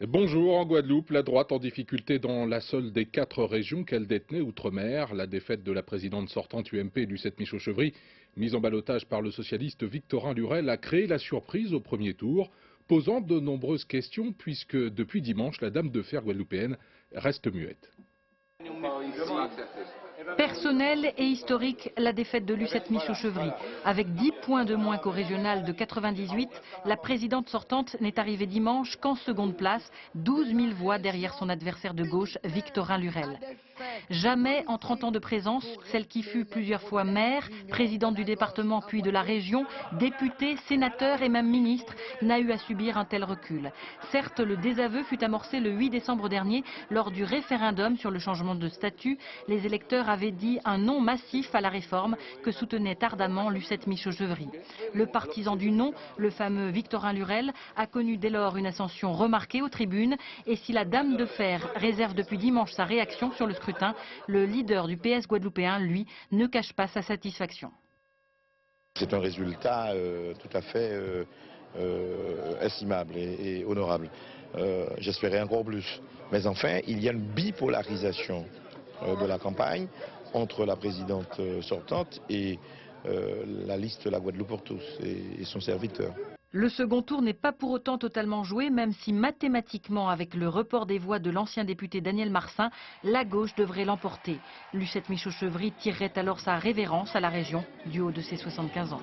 Bonjour, en Guadeloupe, la droite en difficulté dans la seule des 4 régions qu'elle détenait outre-mer. La défaite de la présidente sortante UMP, Lucette Michaux-Chevry, mise en ballottage par le socialiste Victorin Lurel, a créé la surprise au premier tour, posant de nombreuses questions puisque depuis dimanche, la dame de fer guadeloupéenne reste muette. Personnelle et historique, la défaite de Lucette Michaux-Chevry. Avec 10 points de moins qu'au régional de 98, la présidente sortante n'est arrivée dimanche qu'en seconde place, 12 000 voix derrière son adversaire de gauche, Victorin Lurel. Jamais en 30 ans de présence, celle qui fut plusieurs fois maire, présidente du département puis de la région, députée, sénateur et même ministre, n'a eu à subir un tel recul. Certes, le désaveu fut amorcé le 8 décembre dernier lors du référendum sur le changement de statut. Les électeurs avaient dit un non massif à la réforme que soutenait ardemment Lucette Michaux-Chevry. Le partisan du non, le fameux Victorin Lurel, a connu dès lors une ascension remarquée aux tribunes. Et si la dame de fer réserve depuis dimanche sa réaction sur le scrutin, le leader du PS guadeloupéen, lui, ne cache pas sa satisfaction. C'est un résultat tout à fait estimable et honorable. J'espérais encore plus. Mais enfin, il y a une bipolarisation de la campagne entre la présidente sortante et la liste La Guadeloupe pour tous et son serviteur. Le second tour n'est pas pour autant totalement joué, même si mathématiquement, avec le report des voix de l'ancien député Daniel Marsin, la gauche devrait l'emporter. Lucette Michaux-Chevry tirerait alors sa révérence à la région du haut de ses 75 ans.